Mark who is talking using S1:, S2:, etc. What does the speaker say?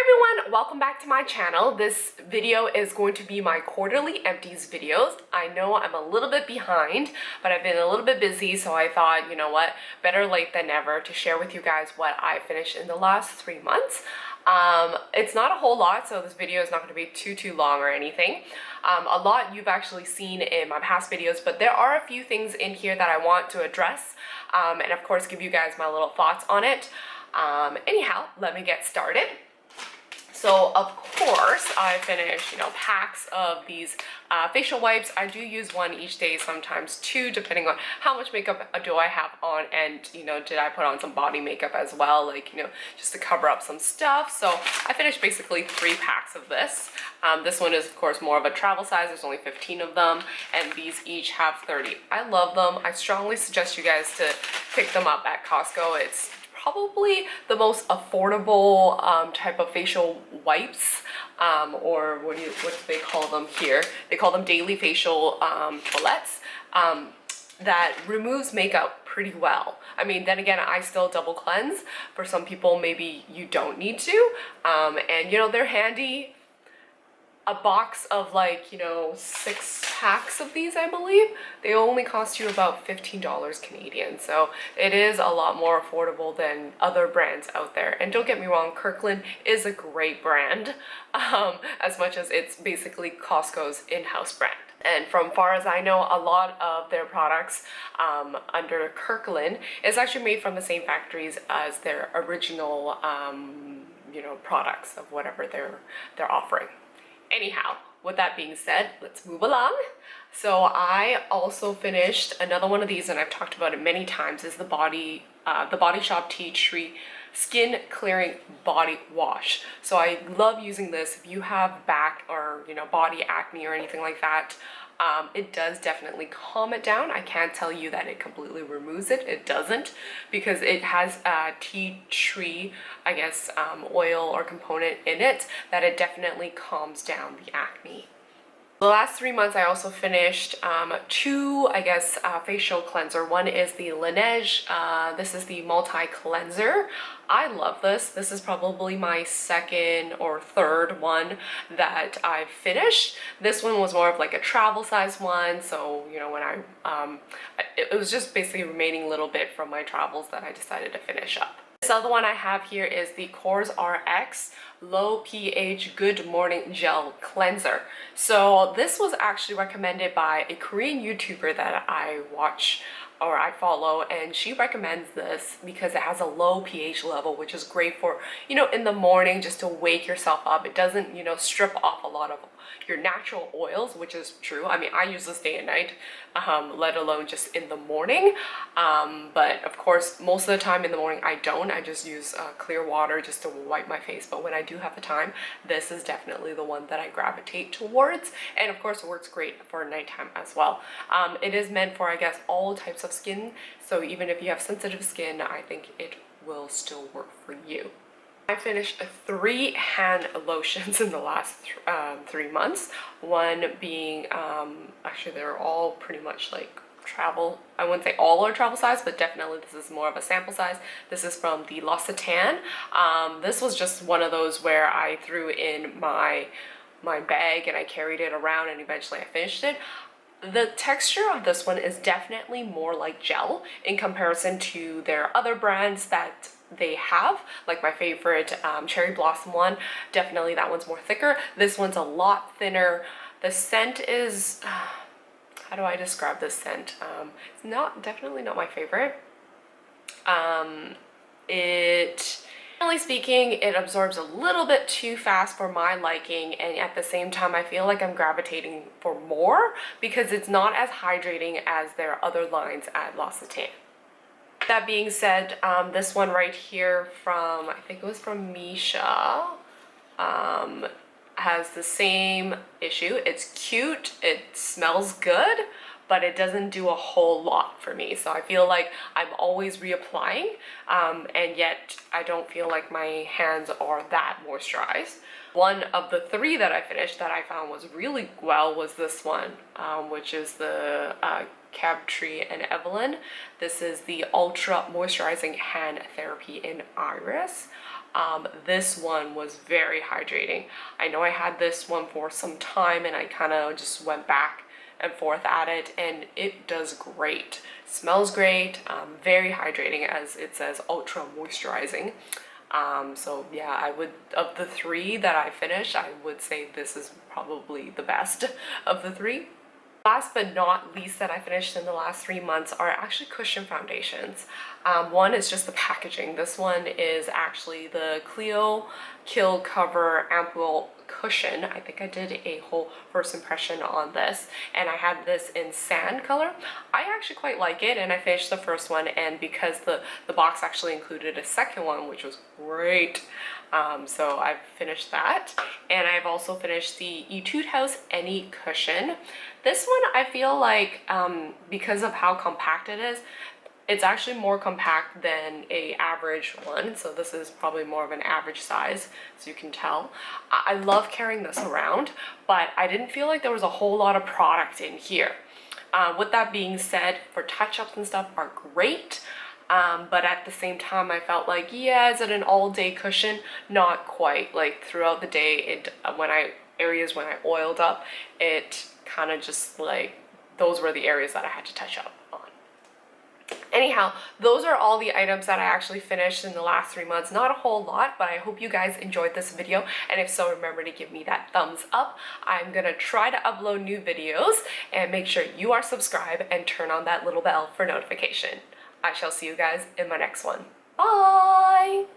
S1: everyone, welcome back to my channel. This video is going to be my quarterly empties videos. I know I'm a little bit behind, but I've been a little bit busy, so I thought, you know what, better late than never to share with you guys what I finished in the last 3 months. It's not a whole lot, so this video is not going to be too long or anything. A lot you've actually seen in my past videos, but there are a few things in here that I want to address, and of course give you guys my little thoughts on it. Anyhow, let me get started. So of course I finished, packs of these facial wipes. I do use one each day, sometimes two, depending on how much makeup do I have on, and did I put on some body makeup as well, like just to cover up some stuff. So I finished basically 3 packs of this. This one is of course more of a travel size. There's only 15 of them, and these each have 30. I love them. I strongly suggest you guys to pick them up at Costco. It's probably the most affordable type of facial wipes, or what do they call them here? They call them daily facial toilettes, that removes makeup pretty well. I mean, then again, I still double cleanse. For some people, maybe you don't need to, and they're handy. A box of 6 packs of these, I believe, they only cost you about $15 Canadian. So it is a lot more affordable than other brands out there. And don't get me wrong, Kirkland is a great brand, as much as it's basically Costco's in-house brand. And from far as I know, a lot of their products under Kirkland is actually made from the same factories as their original products of whatever they're offering. Anyhow, with that being said, let's move along. So I also finished another one of these, and I've talked about it many times, is the Body Shop Tea Tree Skin Clearing Body Wash. So I love using this if you have back or body acne or anything like that. It does definitely calm it down. I can't tell you that it completely removes it. It doesn't, because it has tea tree, I guess, oil or component in it that it definitely calms down the acne. The last 3 months I also finished 2, I guess, facial cleanser. One is the Laneige. This is the multi-cleanser. I love this. This is probably my second or third one that I've finished. This one was more of like a travel size one. So, when it was just basically remaining a little bit from my travels that I decided to finish up. This other one I have here is the Cosrx Low pH Good Morning Gel Cleanser. So this was actually recommended by a Korean YouTuber that I watch or I follow, and she recommends this because it has a low pH level, which is great for, in the morning, just to wake yourself up. It doesn't, strip off a lot of your natural oils, which is true. I mean, I use this day and night, let alone just in the morning. But of course, most of the time in the morning, I don't. I just use clear water just to wipe my face. But when I do have the time, this is definitely the one that I gravitate towards. And of course, it works great for nighttime as well. It is meant for, I guess, all types of skin. So even if you have sensitive skin, I think it will still work for you. I finished 3 hand lotions in the last 3 months. One being, actually they're all pretty much like travel. I wouldn't say all are travel size, but definitely this is more of a sample size. This is from the Loccitane. This was just one of those where I threw in my bag and I carried it around, and eventually I finished it. The texture of this one is definitely more like gel in comparison to their other brands that they have, like my favorite Cherry Blossom one. Definitely that one's more thicker. This one's a lot thinner. The scent is, how do I describe this scent? It's definitely not my favorite. Generally speaking, it absorbs a little bit too fast for my liking, and at the same time I feel like I'm gravitating for more because it's not as hydrating as their other lines at Loccitane. That being said, this one right here from, I think it was from Missha, has the same issue. It's cute, it smells good, but it doesn't do a whole lot for me. So I feel like I'm always reapplying, and yet I don't feel like my hands are that moisturized. One of the 3 that I finished that I found was really well was this one, which is the Crabtree and Evelyn. This is the Ultra-Moisturizing Hand Therapy in Iris. This one was very hydrating. I know I had this one for some time and I kind of just went back and forth at it, and it does great. Smells great, very hydrating, as it says ultra-moisturizing. So yeah, I would, of the three that I finished, I would say this is probably the best of the three. Last but not least that I finished in the last 3 months are actually cushion foundations. One is just the packaging. This one is actually the Clio Kill Cover Ampoule cushion. I think I did a whole first impression on this, and I had this in sand color. I actually quite like it, and I finished the first one, and because the box actually included a second one, which was great, so I've finished that. And I've also finished the Etude House Any Cushion. This one I feel like, because of how compact it is, it's actually more compact than a average one, so this is probably more of an average size, as you can tell. I love carrying this around, but I didn't feel like there was a whole lot of product in here. With that being said, for touch-ups and stuff are great, but at the same time I felt like, yeah, is it an all-day cushion? Not quite. Like throughout the day, it areas when I oiled up, it kind of just like, those were the areas that I had to touch up on. Anyhow, those are all the items that I actually finished in the last 3 months. Not a whole lot, but I hope you guys enjoyed this video, and if so, remember to give me that thumbs up. I'm gonna try to upload new videos, and make sure you are subscribed and turn on that little bell for notification. I shall see you guys in my next one. Bye!